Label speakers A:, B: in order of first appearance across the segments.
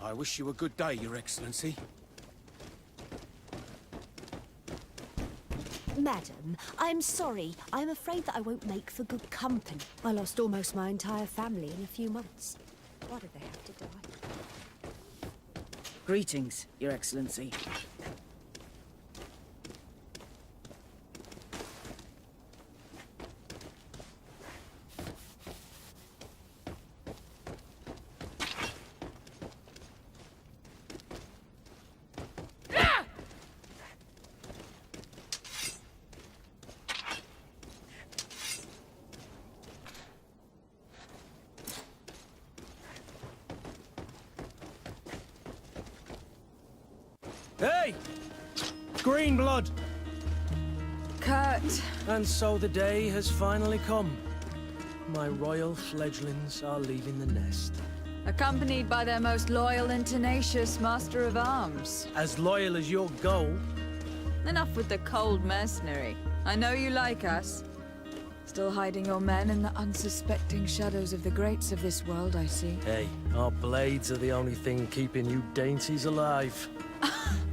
A: I wish you a good day, Your Excellency.
B: Madam, I'm sorry. I'm afraid that I won't make for good company. I lost almost my entire family in a few months. Why did they have to die?
C: Greetings, Your Excellency.
A: Hey! Green blood!
D: Kurt.
A: And so the day has finally come. My royal fledglings are leaving the nest.
D: Accompanied by their most loyal and tenacious master of arms.
A: As loyal as your goal.
D: Enough with the cold mercenary. I know you like us. Still hiding your men in the unsuspecting shadows of the greats of this world, I see.
A: Hey, our blades are the only thing keeping you dainties alive.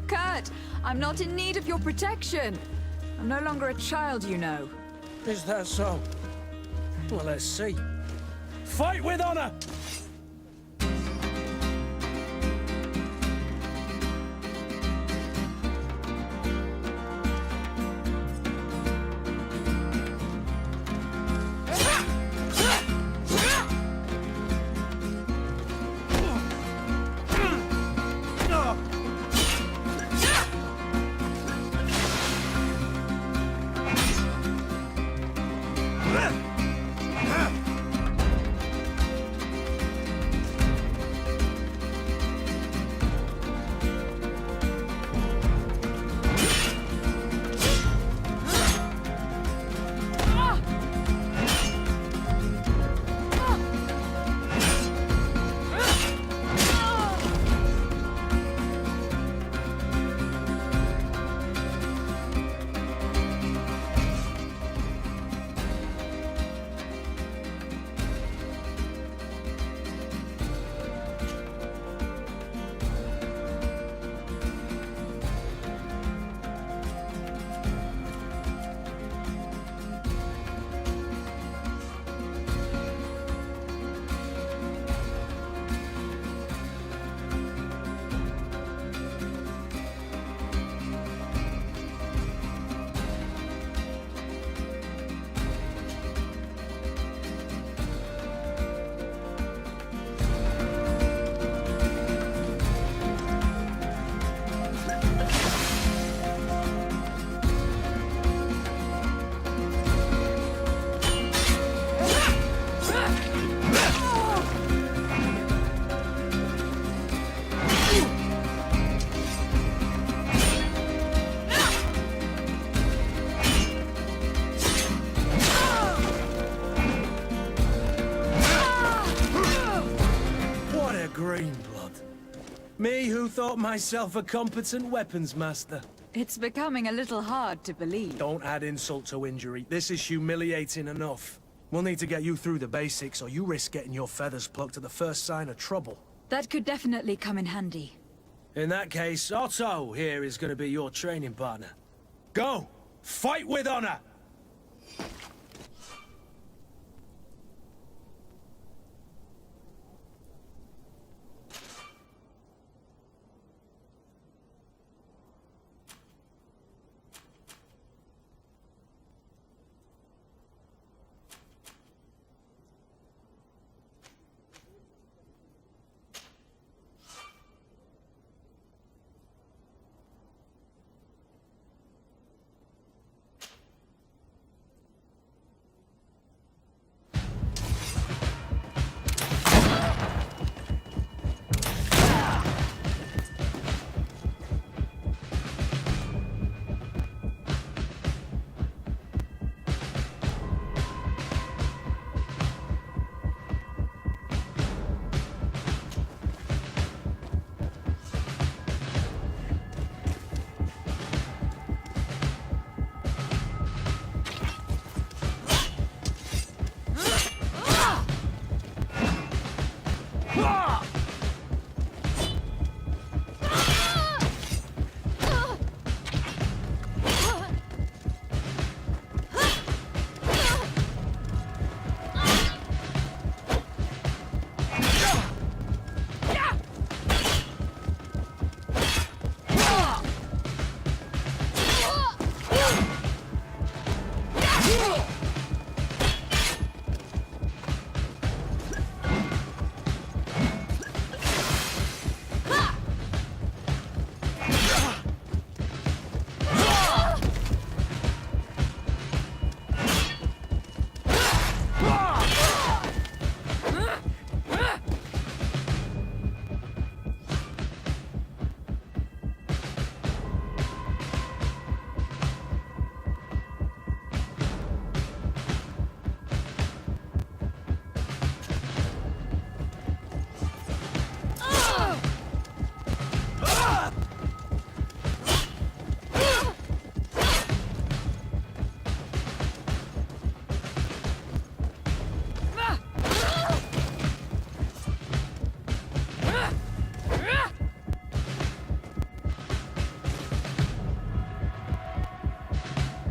D: Kurt, I'm not in need of your protection. I'm no longer a child, you know.
A: Is that so? Well, let's see. Fight with honor! Green blood. Me who thought myself a competent weapons master.
D: It's becoming a little hard to believe.
A: Don't add insult to injury. This is humiliating enough. We'll need to get you through the basics, or you risk getting your feathers plucked at the first sign of trouble.
D: That could definitely come in handy.
A: In that case, Otto here is going to be your training partner. Go! Fight with honor!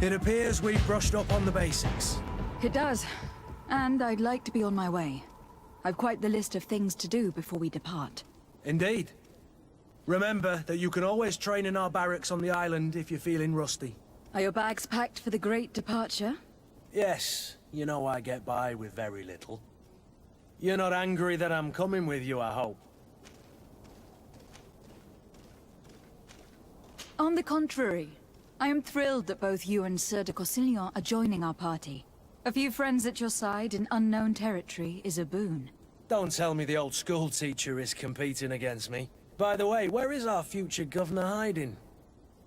A: It appears we've brushed up on the basics.
D: It does. And I'd like to be on my way. I've quite the list of things to do before we depart.
A: Indeed. Remember that you can always train in our barracks on the island if you're feeling rusty.
D: Are your bags packed for the great departure?
A: Yes, you know I get by with very little. You're not angry that I'm coming with you, I hope.
D: On the contrary, I am thrilled that both you and Sir de Cossillon are joining our party. A few friends at your side in unknown territory is a boon.
A: Don't tell me the old school teacher is competing against me. By the way, where is our future governor hiding?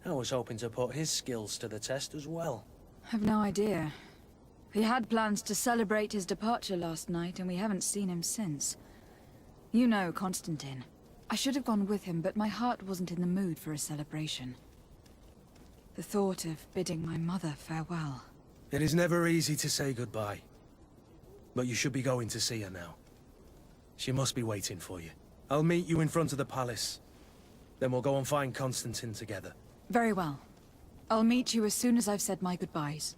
A: I was hoping to put his skills to the test as well.
D: I've no idea. He had plans to celebrate his departure last night, and we haven't seen him since. You know Constantine. I should have gone with him, but my heart wasn't in the mood for a celebration. The thought of bidding my mother farewell.
A: It is never easy to say goodbye. But you should be going to see her now. She must be waiting for you. I'll meet you in front of the palace. Then we'll go and find Constantine together.
D: Very well. I'll meet you as soon as I've said my goodbyes.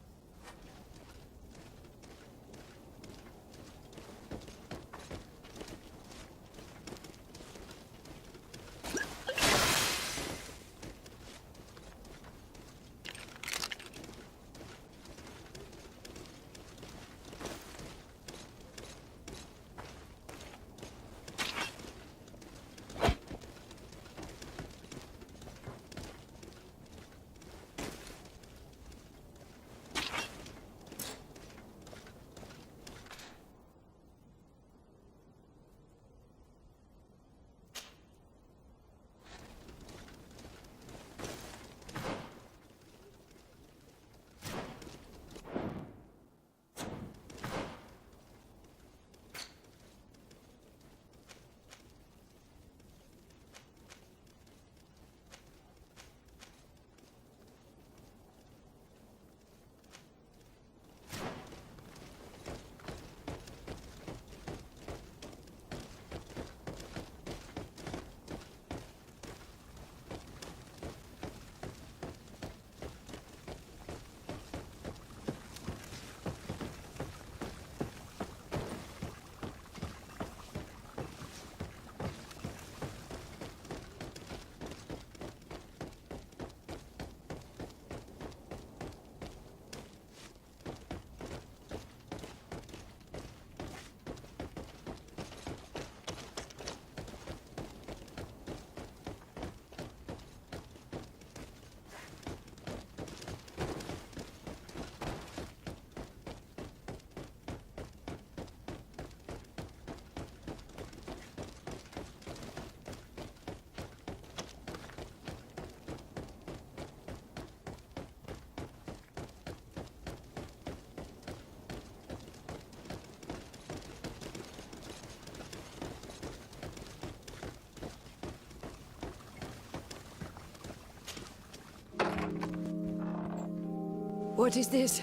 E: What is this?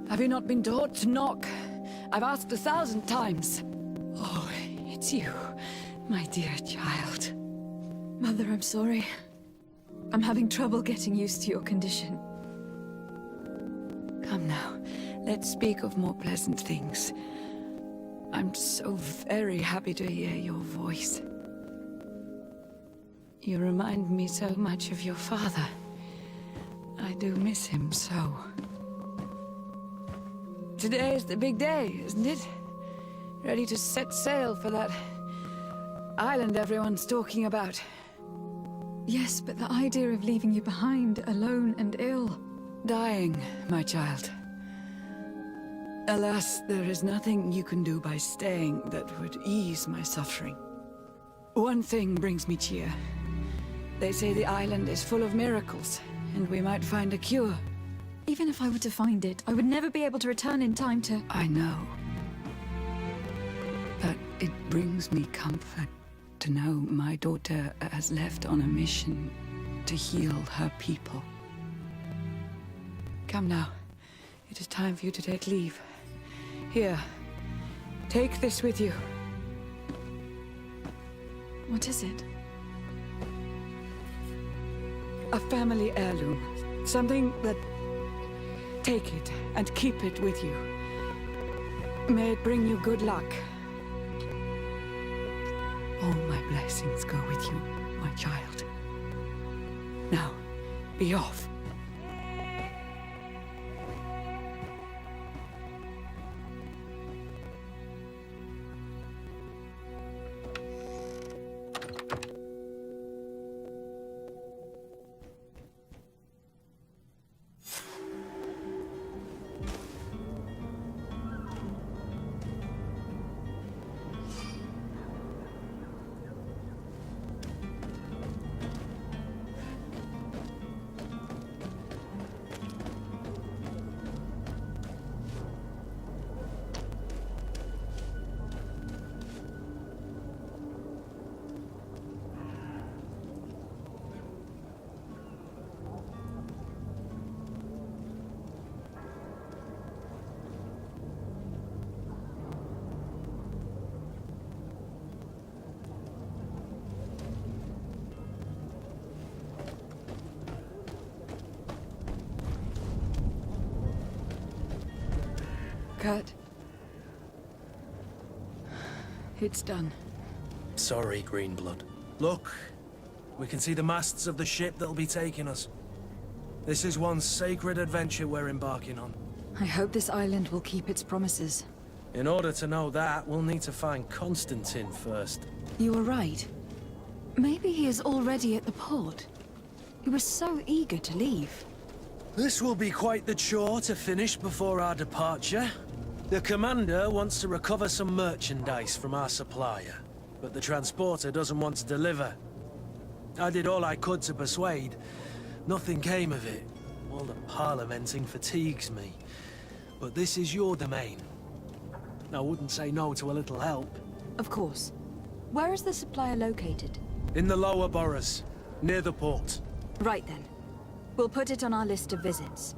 E: Have you not been taught to knock? I've asked 1,000 times. Oh, it's you, my dear child.
D: Mother, I'm sorry. I'm having trouble getting used to your condition.
E: Come now, let's speak of more pleasant things. I'm so very happy to hear your voice. You remind me so much of your father. I do miss him so. Today is the big day, isn't it? Ready to set sail for that island everyone's talking about.
D: Yes, but the idea of leaving you behind, alone and ill.
E: Dying, my child. Alas, there is nothing you can do by staying that would ease my suffering. One thing brings me cheer. They say the island is full of miracles, and we might find a cure.
D: Even if I were to find it, I would never be able to return in time to...
E: I know. But it brings me comfort to know my daughter has left on a mission to heal her people. Come now. It is time for you to take leave. Here. Take this with you.
D: What is it?
E: A family heirloom. Something that Take it and keep it with you. May it bring you good luck. All my blessings go with you, my child. Now, be off. Kurt. It's done.
A: Sorry, Greenblood. Look, we can see the masts of the ship that'll be taking us. This is one sacred adventure we're embarking on.
D: I hope this island will keep its promises.
A: In order to know that, we'll need to find Constantine first.
D: You were right. Maybe he is already at the port. He was so eager to leave.
A: This will be quite the chore to finish before our departure. The commander wants to recover some merchandise from our supplier, but the transporter doesn't want to deliver. I did all I could to persuade. Nothing came of it. All the parliamenting fatigues me. But this is your domain. I wouldn't say no to a little help.
D: Of course. Where is the supplier located?
A: In the lower boroughs, near the port.
D: Right then. We'll put it on our list of visits.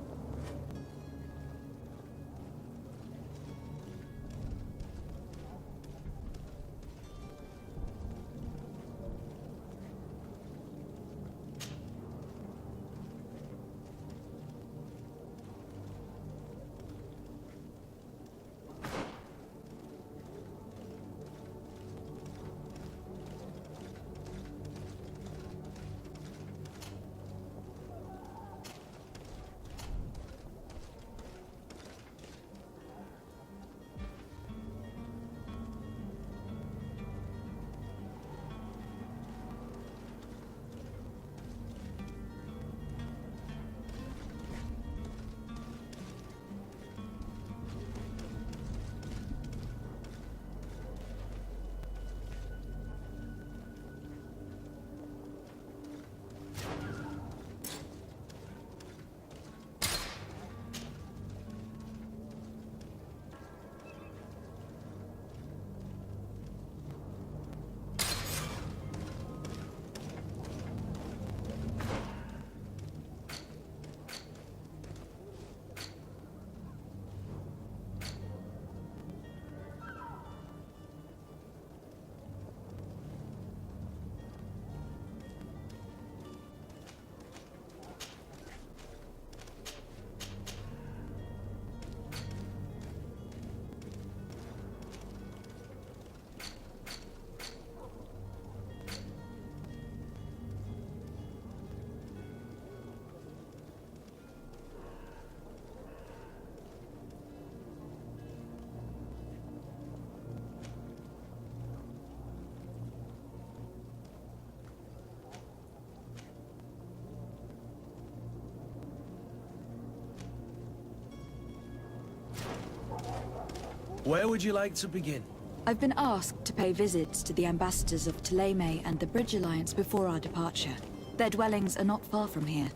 A: Where would you like to begin?
D: I've been asked to pay visits to the ambassadors of Ptolemy and the Bridge Alliance before our departure. Their dwellings are not far from here.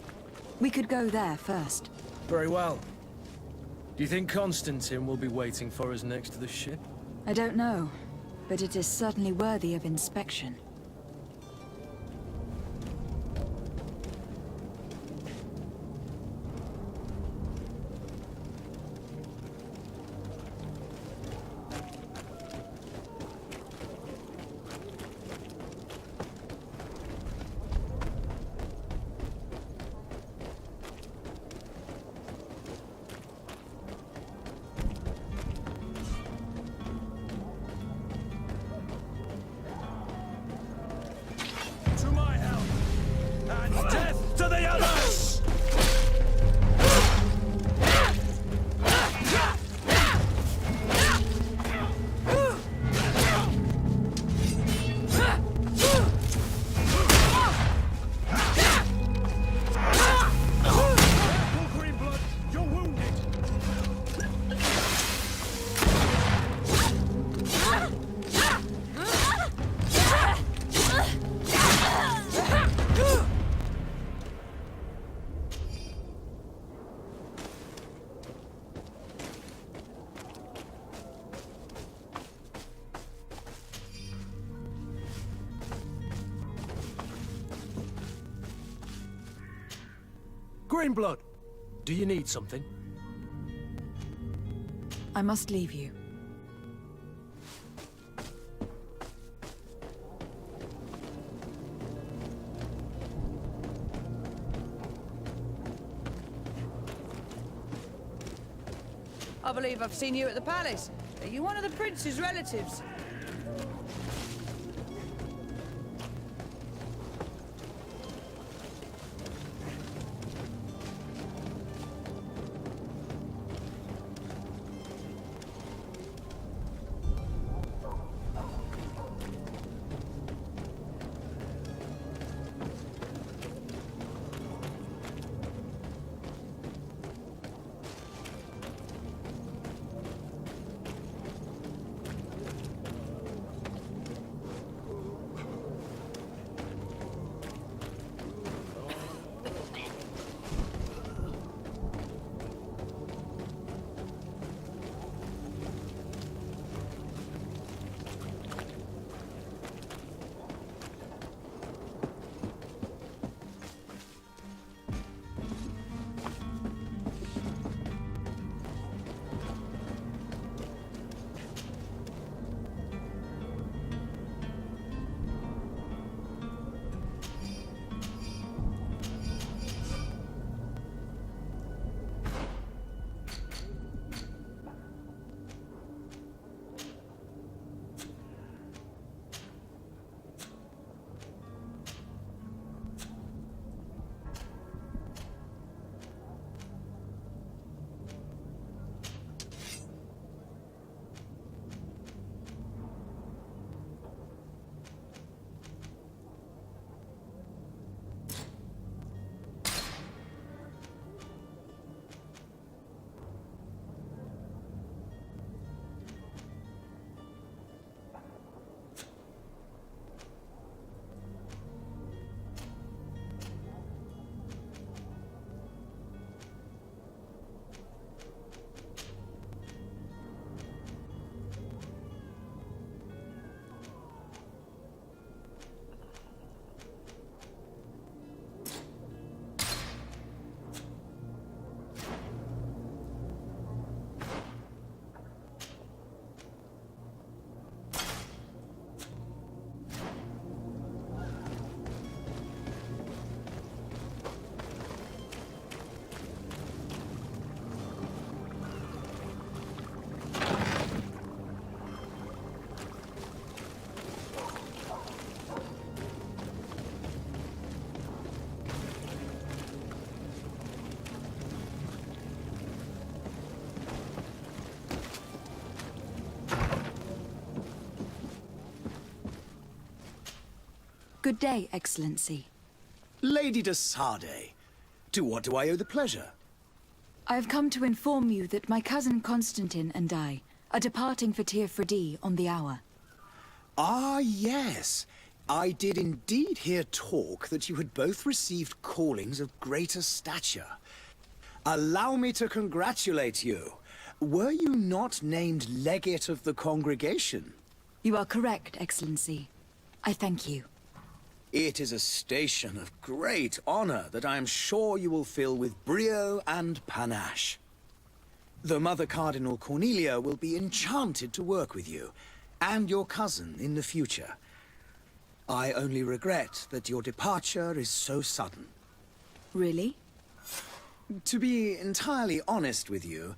D: We could go there first.
A: Very well. Do you think Constantine will be waiting for us next to the ship?
D: I don't know, but it is certainly worthy of inspection.
A: Greenblood, do you need something?
D: I must leave you.
C: I believe I've seen you at the palace. Are you one of the prince's relatives?
D: Good day, Excellency.
F: Lady de Sade, to what do I owe the pleasure?
D: I have come to inform you that my cousin Constantine and I are departing for Tir Freddy on the hour.
F: Ah, yes. I did indeed hear talk that you had both received callings of greater stature. Allow me to congratulate you. Were you not named legate of the congregation?
D: You are correct, Excellency. I thank you.
F: It is a station of great honor that I am sure you will fill with brio and panache. The Mother Cardinal Cornelia will be enchanted to work with you, and your cousin in the future. I only regret that your departure is so sudden.
D: Really?
F: To be entirely honest with you,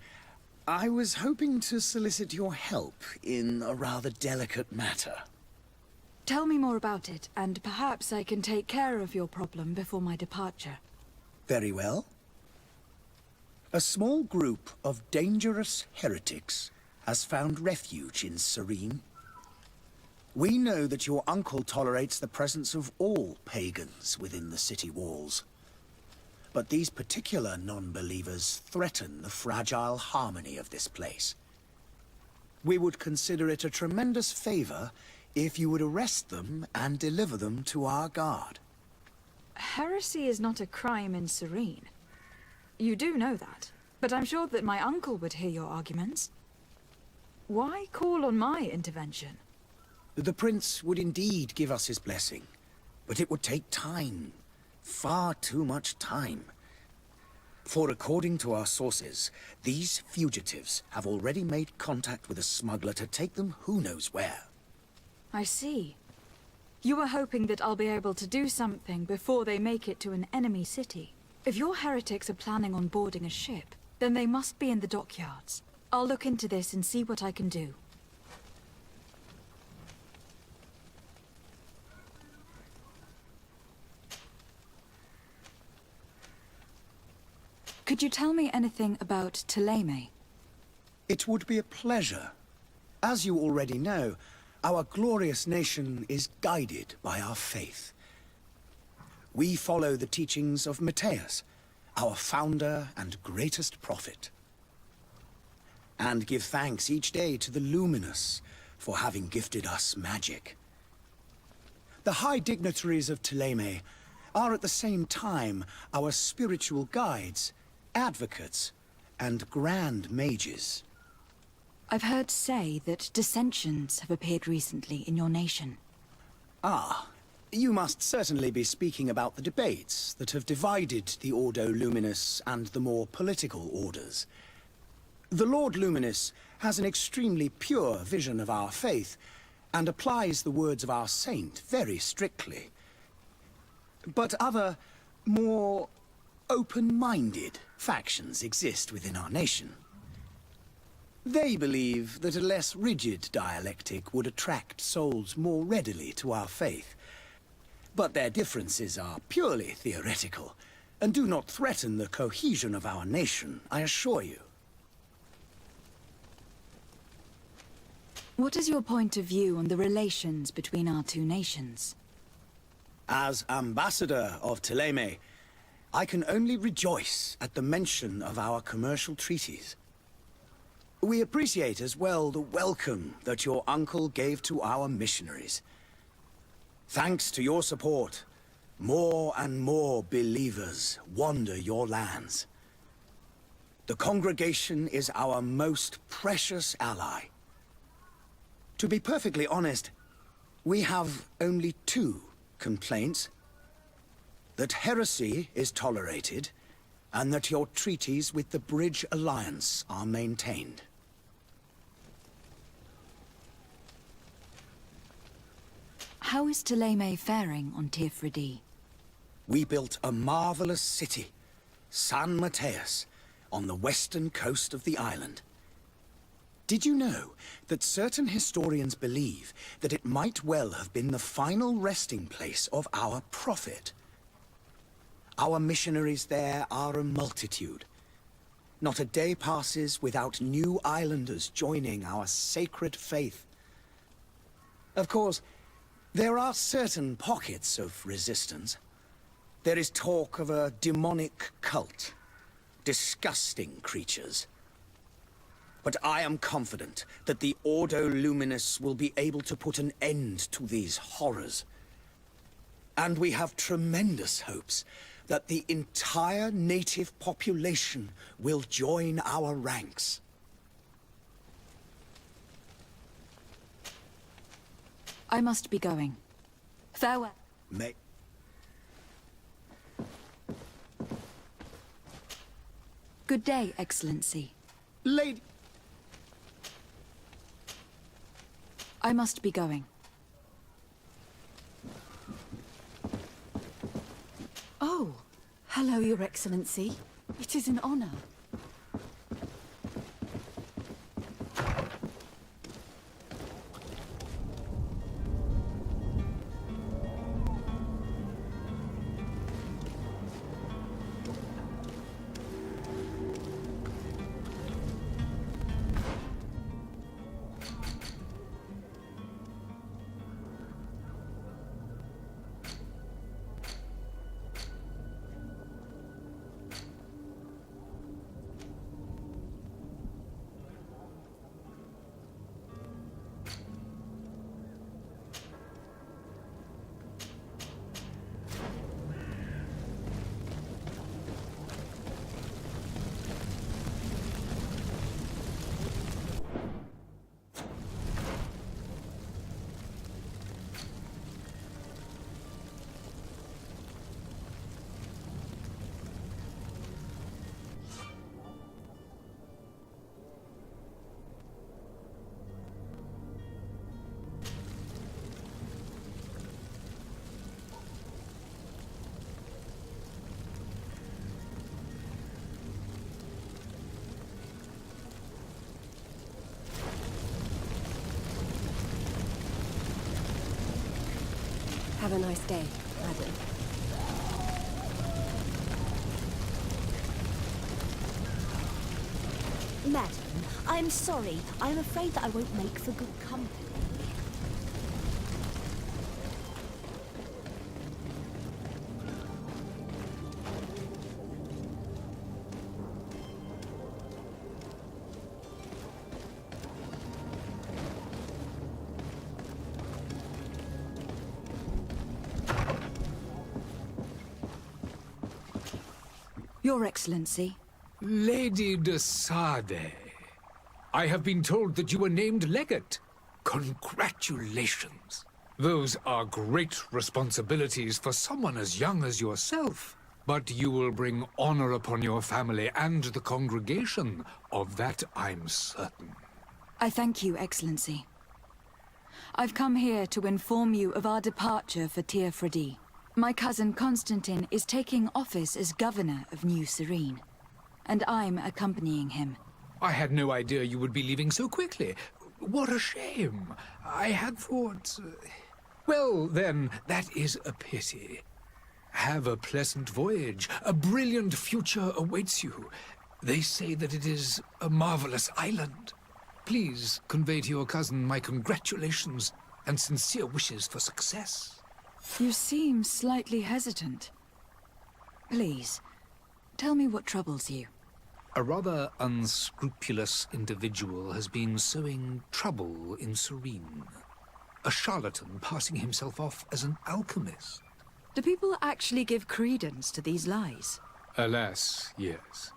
F: I was hoping to solicit your help in a rather delicate matter.
D: Tell me more about it, and perhaps I can take care of your problem before my departure.
F: Very well. A small group of dangerous heretics has found refuge in Serene. We know that your uncle tolerates the presence of all pagans within the city walls. But these particular non-believers threaten the fragile harmony of this place. We would consider it a tremendous favor if you would arrest them and deliver them to our guard.
D: Heresy is not a crime in Serene. You do know that, but I'm sure that my uncle would hear your arguments. Why call on my intervention?
F: The prince would indeed give us his blessing, but it would take time. Far too much time. For according to our sources, these fugitives have already made contact with a smuggler to take them who knows where.
D: I see. You were hoping that I'll be able to do something before they make it to an enemy city. If your heretics are planning on boarding a ship, then they must be in the dockyards. I'll look into this and see what I can do. Could you tell me anything about Ptolemy?
F: It would be a pleasure. As you already know, our glorious nation is guided by our faith. We follow the teachings of Matthias, our founder and greatest prophet, and give thanks each day to the Luminous for having gifted us magic. The high dignitaries of Ptolemy are at the same time our spiritual guides, advocates, and grand mages.
D: I've heard say that dissensions have appeared recently in your nation.
F: Ah, you must certainly be speaking about the debates that have divided the Ordo Luminous and the more political orders. The Lord Luminous has an extremely pure vision of our faith, and applies the words of our saint very strictly. But other, more open-minded factions exist within our nation. They believe that a less rigid dialectic would attract souls more readily to our faith. But their differences are purely theoretical, and do not threaten the cohesion of our nation, I assure you.
D: What is your point of view on the relations between our two nations?
F: As ambassador of Ptolemy, I can only rejoice at the mention of our commercial treaties. We appreciate as well the welcome that your uncle gave to our missionaries. Thanks to your support, more and more believers wander your lands. The congregation is our most precious ally. To be perfectly honest, we have only two complaints. That heresy is tolerated, and that your treaties with the Bridge Alliance are maintained.
D: How is Ptolemy faring on Tifridi?
F: We built a marvelous city, San Mateus, on the western coast of the island. Did you know that certain historians believe that it might well have been the final resting place of our prophet? Our missionaries there are a multitude. Not a day passes without new islanders joining our sacred faith. Of course, there are certain pockets of resistance. There is talk of a demonic cult. Disgusting creatures. But I am confident that the Ordo Luminous will be able to put an end to these horrors. And we have tremendous hopes that the entire native population will join our ranks.
D: I must be going. Farewell.
F: May...
D: Good day, Excellency.
F: Lady...
D: I must be going.
B: Oh, hello, Your Excellency. It is an honor. Have a nice day, madam. Madam, I'm sorry. I'm afraid that I won't make for good company.
D: Your Excellency.
G: Lady de Sade, I have been told that you were named legate. Congratulations. Those are great responsibilities for someone as young as yourself. But you will bring honor upon your family and the congregation. Of that I'm certain.
D: I thank you, Excellency. I've come here to inform you of our departure for Teofredi. My cousin Constantine is taking office as governor of New Serene, and I'm accompanying him.
G: I had no idea you would be leaving so quickly. What a shame. I had thought... Well, then, that is a pity. Have a pleasant voyage. A brilliant future awaits you. They say that it is a marvelous island. Please convey to your cousin my congratulations and sincere wishes for success.
D: You seem slightly hesitant. Please, tell me what troubles you.
G: A rather unscrupulous individual has been sowing trouble in Serene. A charlatan passing himself off as an alchemist.
D: Do people actually give credence to these lies?
G: Alas, yes.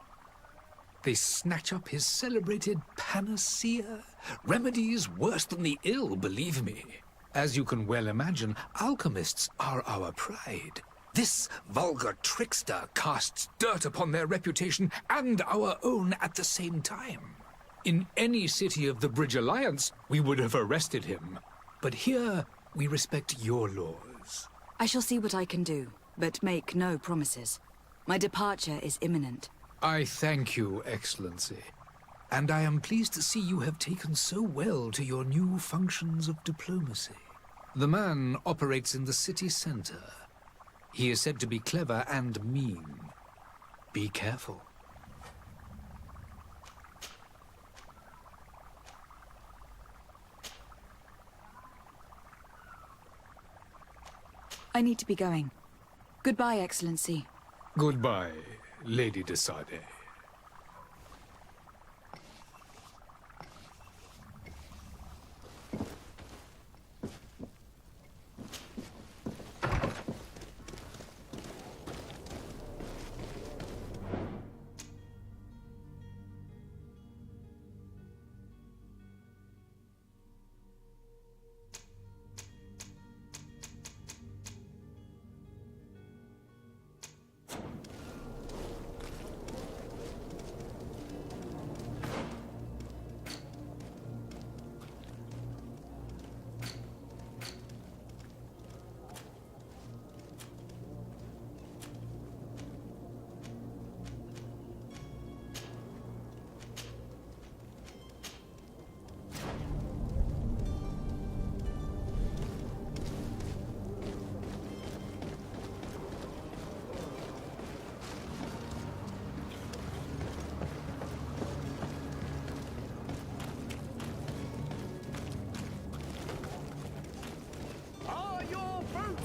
G: They snatch up his celebrated panacea. Remedies worse than the ill, believe me. As you can well imagine, alchemists are our pride. This vulgar trickster casts dirt upon their reputation and our own at the same time. In any city of the Bridge Alliance, we would have arrested him. But here, we respect your laws.
D: I shall see what I can do, but make no promises. My departure is imminent.
G: I thank you, Excellency. And I am pleased to see you have taken so well to your new functions of diplomacy. The man operates in the city center. He is said to be clever and mean. Be careful.
D: I need to be going. Goodbye, Excellency.
G: Goodbye, Lady de Sade.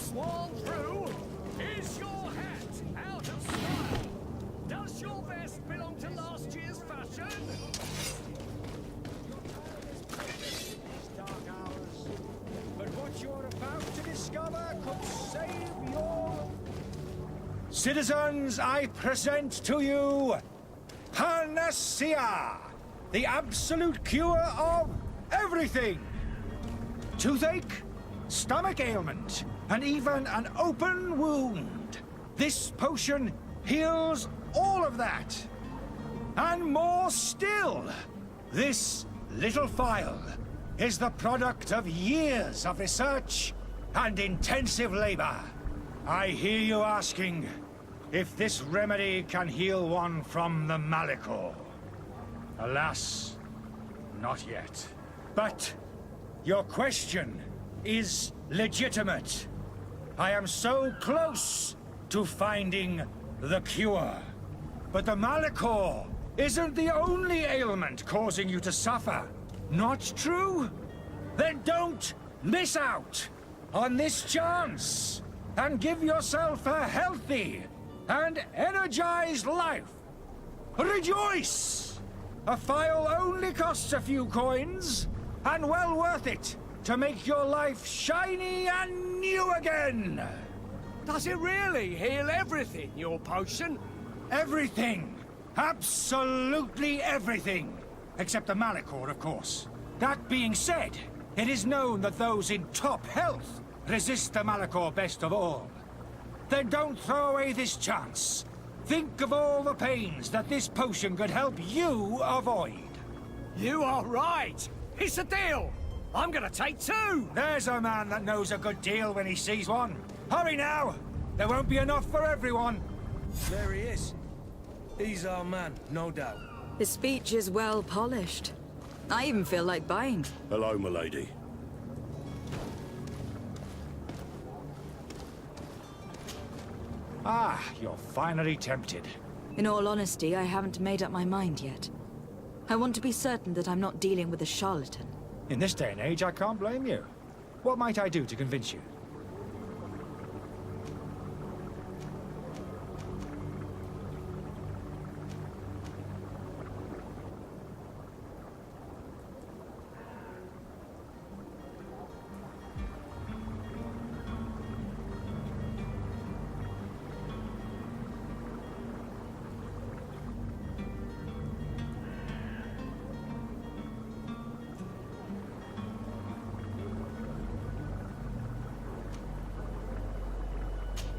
H: Sworn through? Is your hat out of style? Does your vest belong to last year's fashion? Dark hours. But what you're about to discover could save your...
F: Citizens, I present to you Panacea, the absolute cure of everything. Toothache, stomach ailment, and even an open wound. This potion heals all of that. And more still. This little phial is the product of years of research and intensive labor. I hear you asking if this remedy can heal one from the Malichor. Alas, not yet. But your question is legitimate. I am so close to finding the cure. But the Malachor isn't the only ailment causing you to suffer. Not true? Then don't miss out on this chance and give yourself a healthy and energized life. Rejoice! A file only costs a few coins, and well worth it to make your life shiny and new again.
H: Does it really heal everything, your potion?
F: Everything. Absolutely everything. Except the Malachor, of course. That being said, it is known that those in top health resist the Malachor best of all. Then don't throw away this chance. Think of all the pains that this potion could help you avoid.
H: You are right. It's a deal. I'm gonna take 2.
F: There's a man that knows a good deal when he sees one. Hurry now. There won't be enough for everyone.
A: There he is. He's our man, no doubt.
D: His speech is well polished. I even feel like buying.
I: Hello, milady.
F: Ah, you're finally tempted.
D: In all honesty, I haven't made up my mind yet. I want to be certain that I'm not dealing with a charlatan.
F: In this day and age, I can't blame you. What might I do to convince you?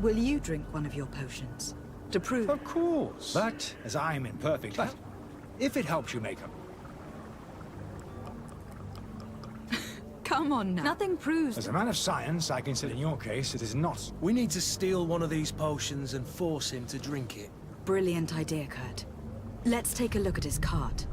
D: Will you drink one of your potions? To prove...
F: Of course. But, as I'm in perfect health, if it helps you make them.
D: Come on now. Nothing proves...
F: As a man of science, I consider in your case it is not.
A: We need to steal one of these potions and force him to drink it.
D: Brilliant idea, Kurt. Let's take a look at his cart.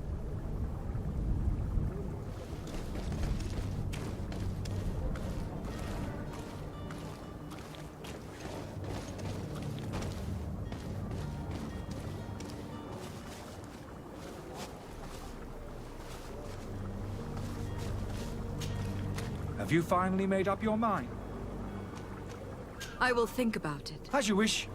F: Have you finally made up your mind?
D: I will think about it.
F: As you wish.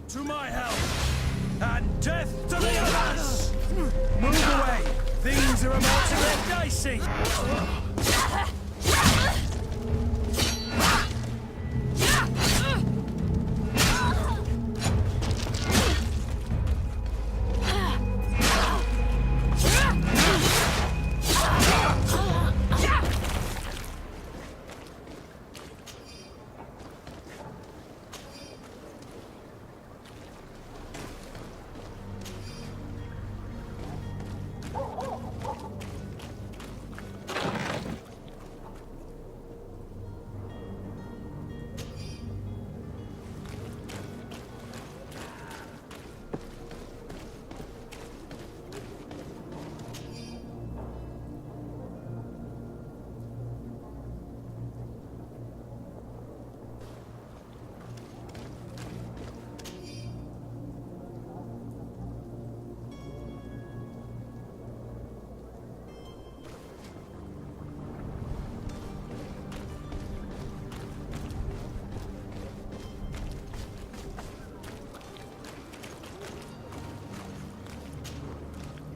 A: To my help, and death to the others! Move away! Things are about to get dicey!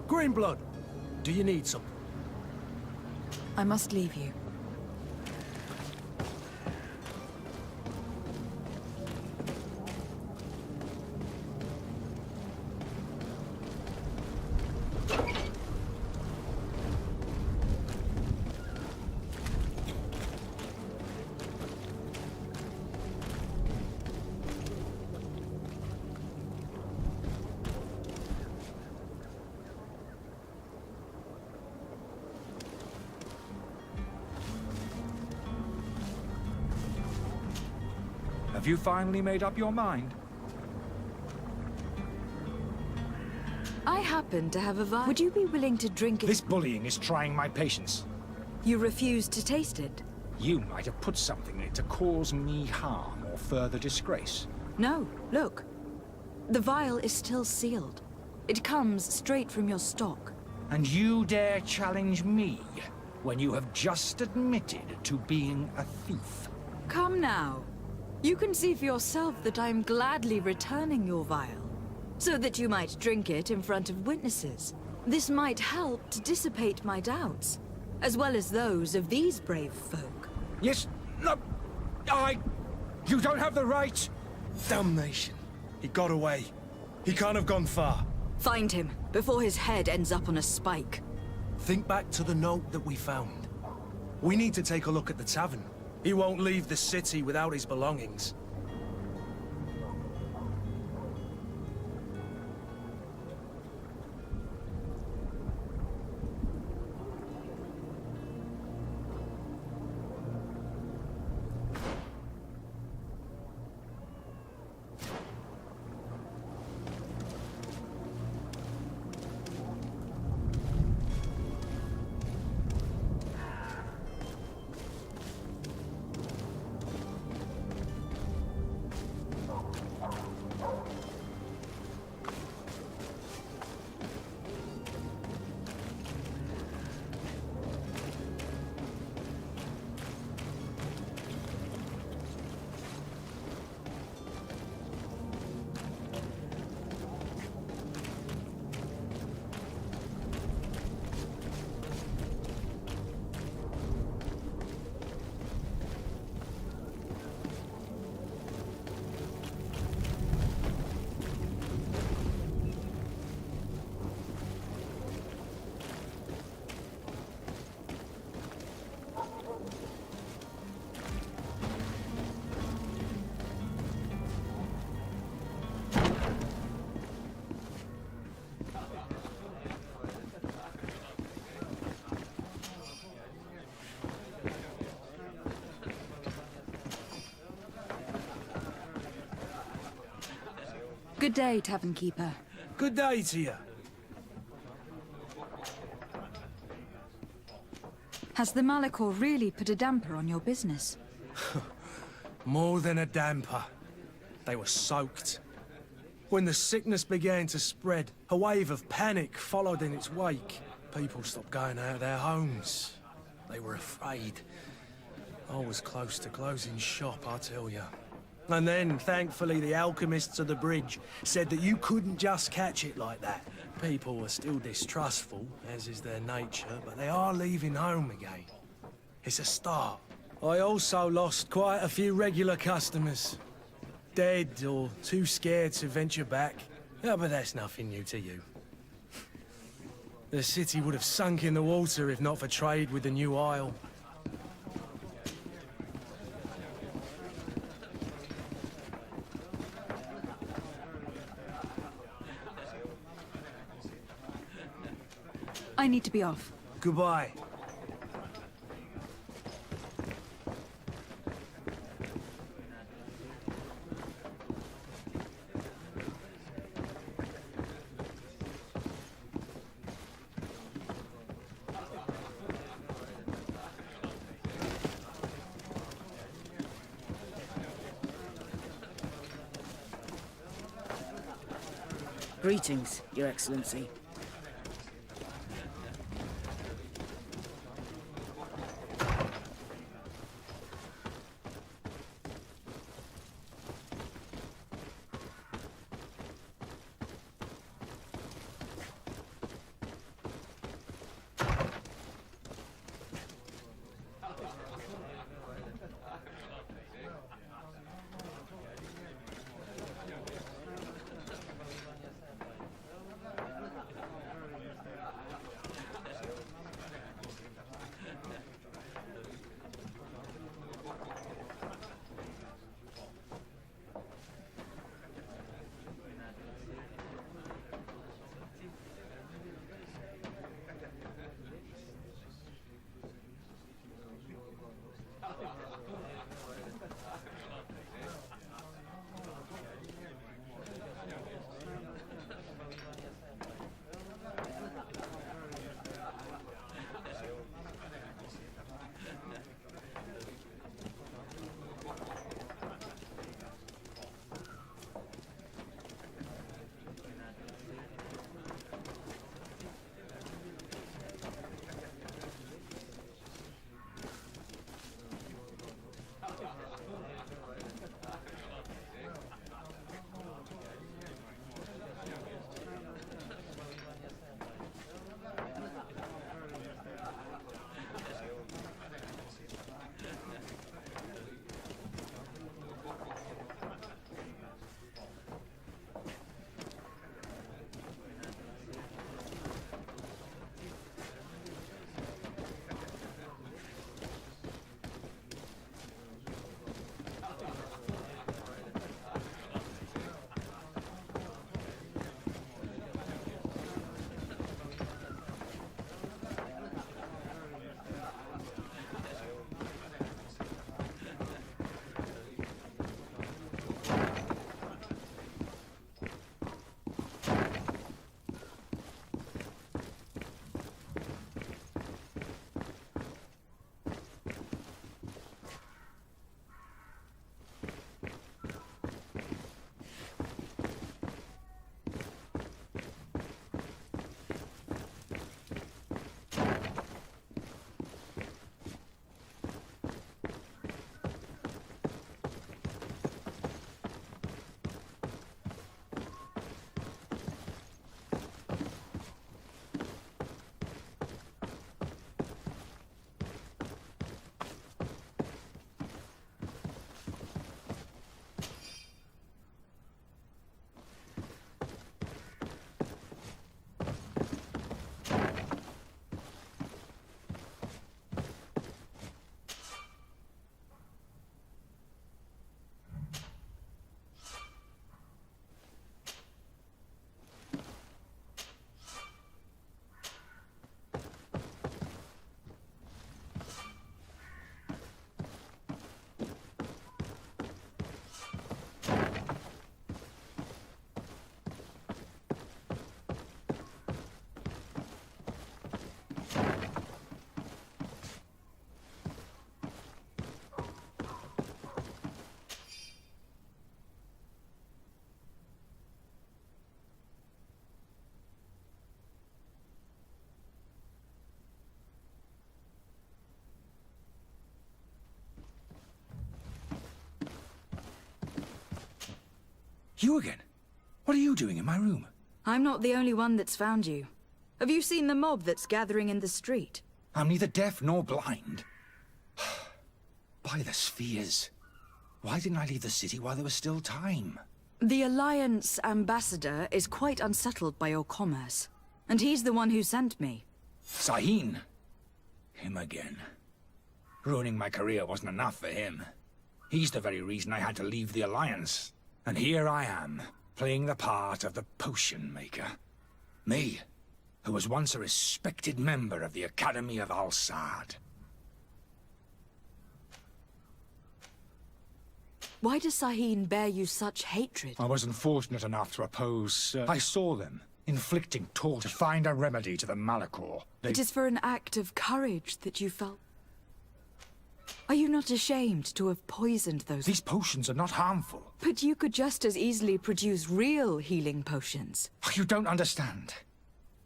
A: Greenblood, do you need some?
D: I must leave you.
I: Have you finally made up your mind?
D: I happen to have a vial. Would you be willing to drink it?
I: This bullying is trying my patience.
D: You refuse to taste it?
I: You might have put something in it to cause me harm or further disgrace.
D: No, look. The vial is still sealed. It comes straight from your stock.
I: And you dare challenge me when you have just admitted to being a thief?
D: Come now. You can see for yourself that I am gladly returning your vial, so that you might drink it in front of witnesses. This might help to dissipate my doubts, as well as those of these brave folk.
I: Yes, no, you don't have the right.
A: Damnation. He got away. He can't have gone far.
D: Find him, before his head ends up on a spike.
A: Think back to the note that we found. We need to take a look at the tavern. He won't leave the city without his belongings.
D: Good day, Tavern Keeper.
A: Good day to you.
D: Has the Malachor really put a damper on your business?
A: More than a damper. They were soaked. When the sickness began to spread, a wave of panic followed in its wake. People stopped going out of their homes. They were afraid. I was close to closing shop, I tell you. And then, thankfully, the alchemists of the bridge said that you couldn't just catch it like that. People were still distrustful, as is their nature, but they are leaving home again. It's a start. I also lost quite a few regular customers. Dead or too scared to venture back. Yeah, but that's nothing new to you. The city would have sunk in the water if not for trade with the New Isle.
D: I need to be off.
A: Goodbye.
J: Greetings, Your Excellency.
I: You again? What are you doing in my room?
D: I'm not the only one that's found you. Have you seen the mob that's gathering in the street?
I: I'm neither deaf nor blind. By the spheres. Why didn't I leave the city while there was still time?
D: The Alliance ambassador is quite unsettled by your commerce. And he's the one who sent me.
I: Sahin. Him again. Ruining my career wasn't enough for him. He's the very reason I had to leave the Alliance. And here I am, playing the part of the potion maker. Me, who was once a respected member of the Academy of Al-Sad.
D: Why does Sahin bear you such hatred?
I: I wasn't fortunate enough to oppose... I saw them, inflicting torture to find a remedy to the Malachor.
D: It is for an act of courage that you felt... Are you not ashamed to have poisoned those...
I: These potions are not harmful.
D: But you could just as easily produce real healing potions.
I: You don't understand.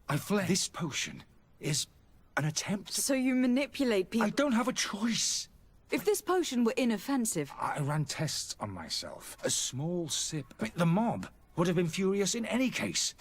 I: I fled. This potion is an attempt to...
D: So you manipulate people...
I: I don't have a choice.
D: If this potion were inoffensive...
I: I ran tests on myself. A small sip. The mob would have been furious in any case.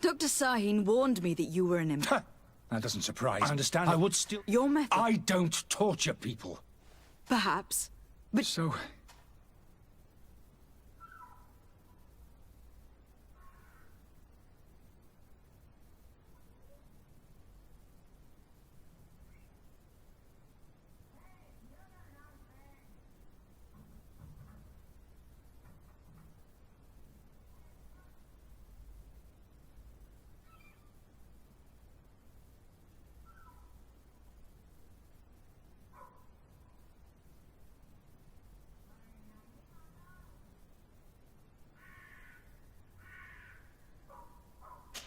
D: Dr. Sahin warned me that you were an imp...
I: That doesn't surprise. I understand. I would still...
D: Your method...
I: I don't torture people.
D: Perhaps, but...
I: So...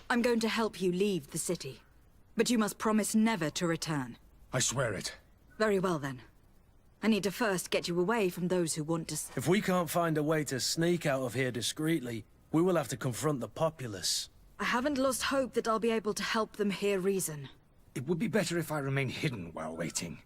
D: I'm going to help you leave the city. But you must promise never to return.
I: I swear it.
D: Very well, then. I need to first get you away from those who want to...
A: If we can't find a way to sneak out of here discreetly, we will have to confront the populace.
D: I haven't lost hope that I'll be able to help them hear reason.
I: It would be better if I remained hidden while waiting.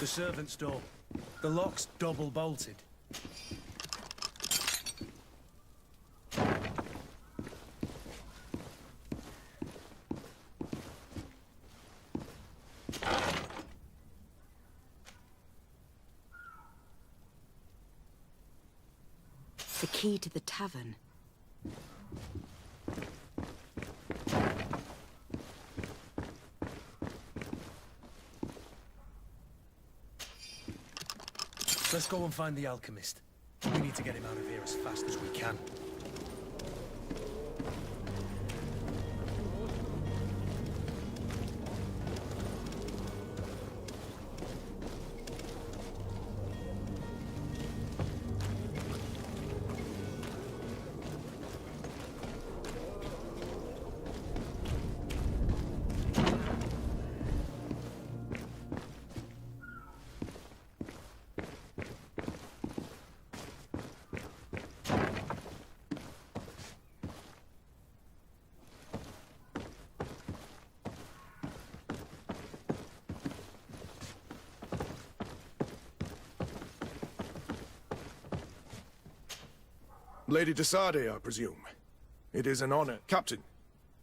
A: The servant's door. The lock's double bolted.
D: The key to the tavern.
A: Let's go and find the alchemist. We need to get him out of here as fast as we can.
K: Lady Desade, I presume. It is an honor. Captain,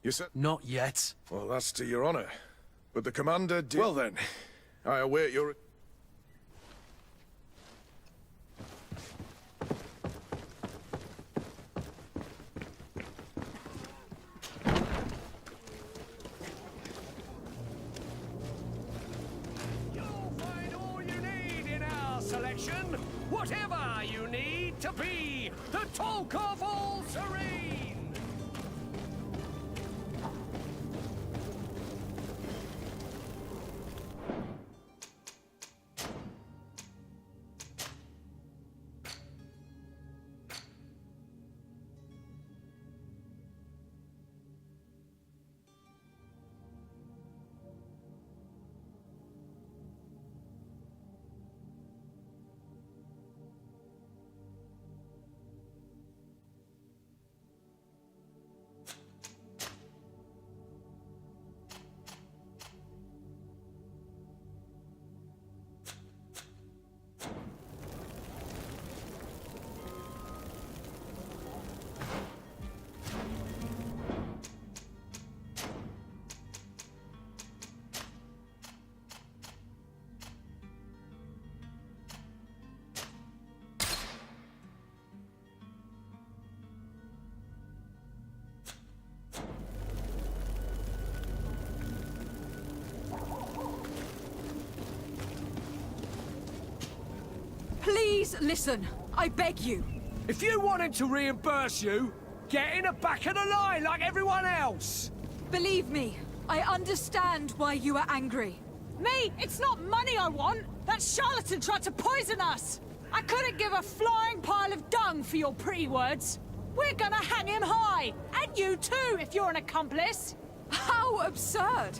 K: you said...
A: Not yet.
K: Well, that's to your honor. But the commander did... Well then, I await your...
H: why you need to be the talk of all Serene!
D: Please listen. I beg you.
H: If you want him to reimburse you, get in the back of the line like everyone else!
D: Believe me, I understand why you are angry.
C: Me? It's not money I want! That charlatan tried to poison us! I couldn't give a flying pile of dung for your pretty words. We're gonna hang him high! And you too, if you're an accomplice!
D: How absurd!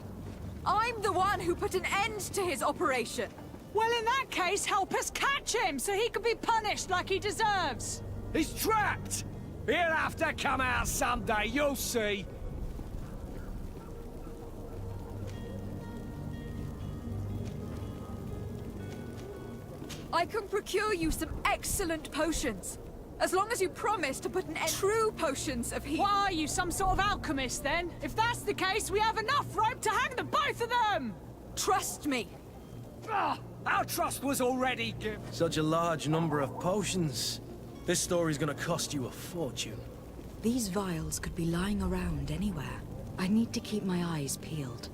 D: I'm the one who put an end to his operation.
C: Well, in that case, help us catch him so he can be punished like he deserves.
H: He's trapped! He'll have to come out someday, you'll see!
D: I can procure you some excellent potions. As long as you promise to put an end... True potions of heat.
C: Why are you, some sort of alchemist then? If that's the case, we have enough rope to hang the both of them!
D: Trust me.
H: Ah, our trust was already given.
A: Such a large number of potions. This story's gonna cost you a fortune.
B: These vials could be lying around anywhere. I need to keep my eyes peeled.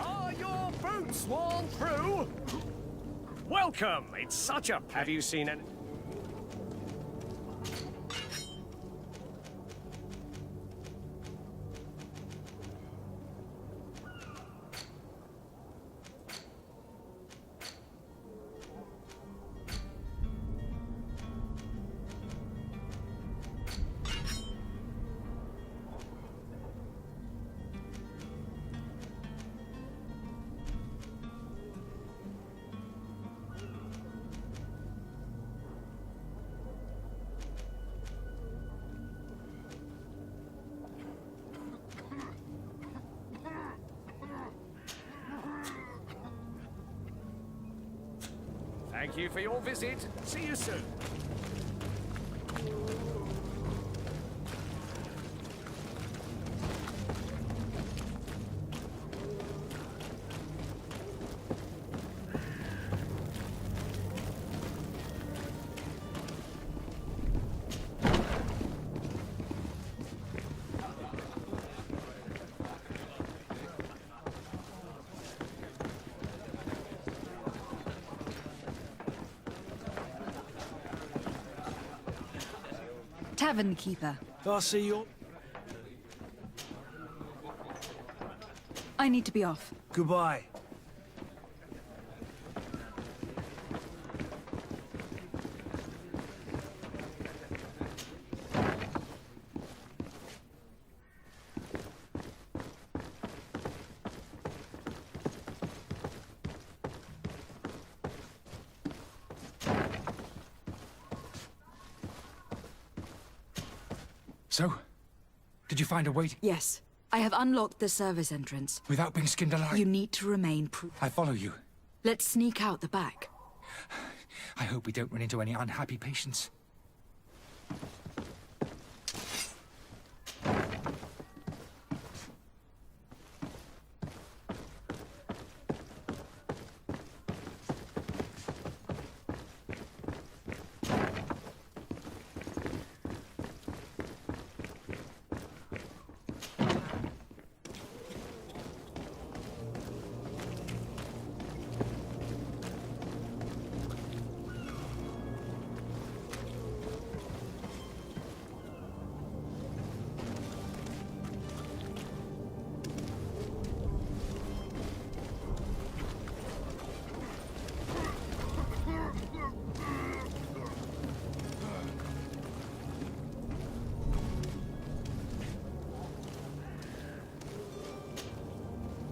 H: Are your boots worn through? Welcome! It's such a... Have you seen an... Thank you for your visit. See you soon.
D: Tavern keeper.
A: I'll see you.
D: I need to be off.
A: Goodbye.
I: So, did you find a way?
B: Yes, I have unlocked the service entrance.
I: Without being skinned alive?
B: You need to remain
I: I follow you.
B: Let's sneak out the back.
I: I hope we don't run into any unhappy patients.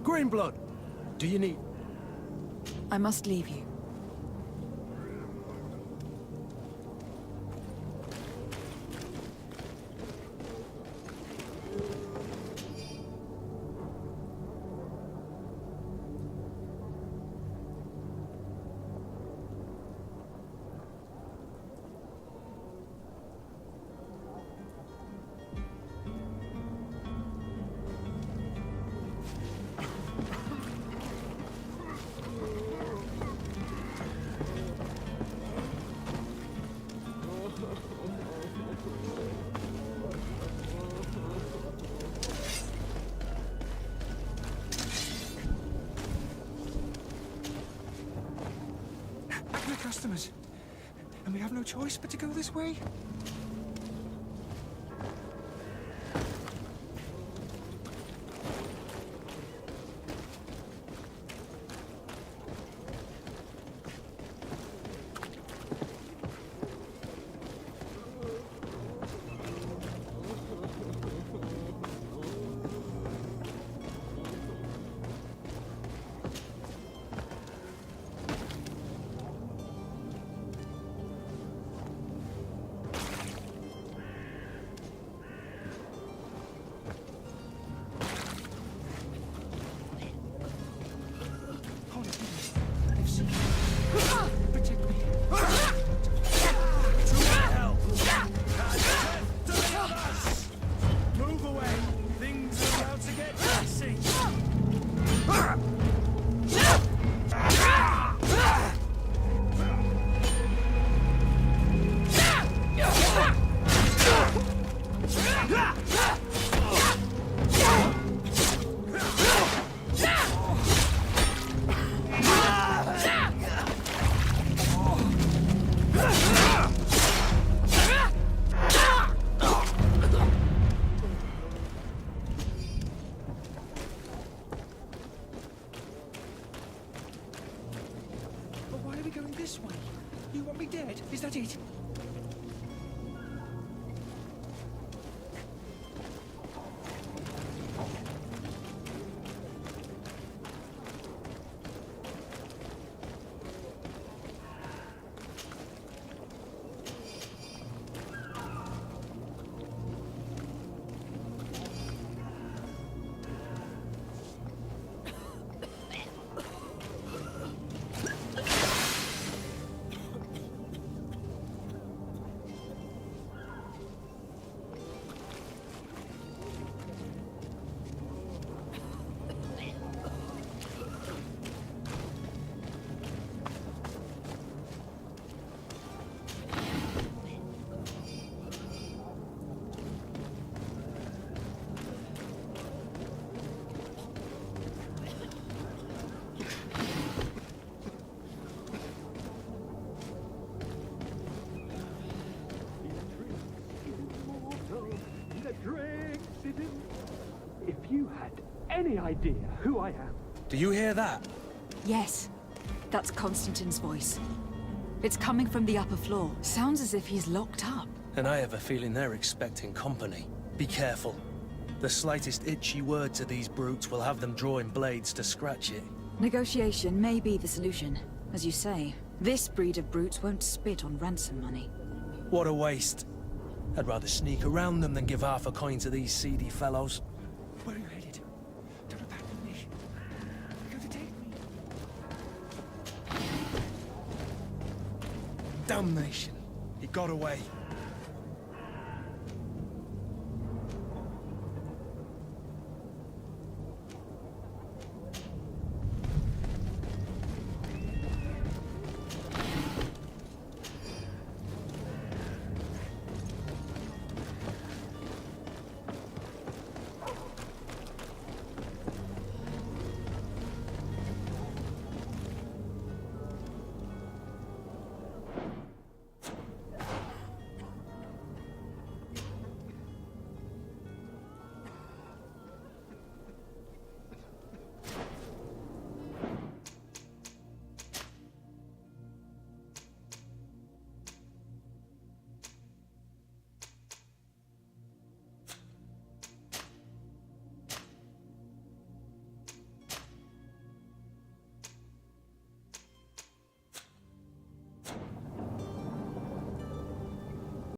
A: Greenblood, do you need...
D: I must leave you.
L: Customers, and we have no choice but to go this way? This way? You want me dead? Is that it?
H: If you had any idea who I am.
A: Do you hear that?
D: Yes, that's Constantine's voice. It's coming from the upper floor. Sounds as if he's locked up.
A: And I have a feeling they're expecting company. Be careful. The slightest itchy word to these brutes will have them drawing blades to scratch it.
D: Negotiation may be the solution. As you say, this breed of brutes won't spit on ransom money.
A: What a waste. I'd rather sneak around them than give half a coin to these seedy fellows.
L: Where are you headed? Don't abandon me. You're going to take me.
A: Damnation. He got away.